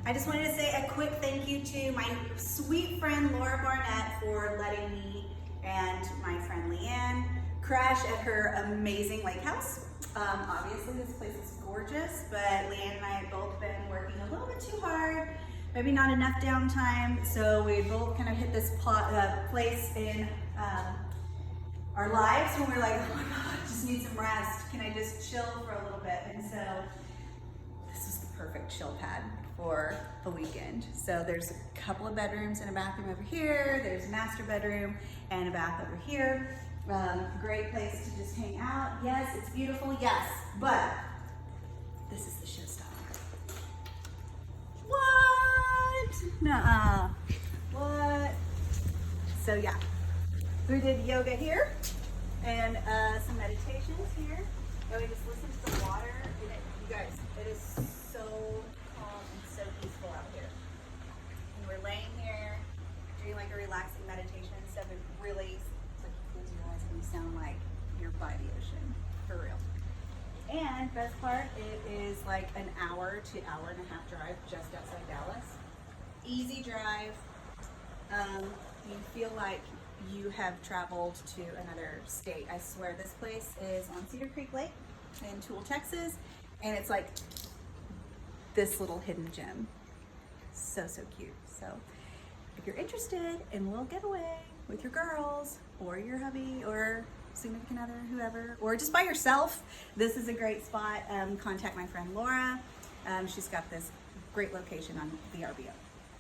I just wanted to say a quick thank you to my sweet friend Laura Barnett for letting me and my friend Leanne crash at her amazing lake house. Obviously this place is gorgeous, but Leanne and I have both been working a little bit too hard, maybe not enough downtime, so we both kind of hit this place in our lives when we're like, oh my God, I just need some rest. Can I just chill for a little bit? And so this is the perfect chill pad for the weekend. So there's a couple of bedrooms and a bathroom over here. There's a master bedroom and a bath over here. Great place to just hang out. Yes, it's beautiful, yes, but this is the showstopper. What? Nuh-uh. What? So yeah, we did yoga here and some meditations here. And we just listen to the water. And you guys, it is so calm and so peaceful out here. And we're laying here doing like a relaxing meditation and stuff. It really, it's like you close your eyes and you sound like you're by the ocean, for real. And best part, it is like an hour to hour and a half drive just outside Dallas. Easy drive. You feel like you have traveled to another state. I swear this place is on Cedar Creek Lake in Toole, Texas, and it's like this little hidden gem. So cute. So if you're interested in a little getaway with your girls or your hubby or significant other, whoever, or just by yourself, this is a great spot. Contact my friend Laura. She's got this great location on VRBO.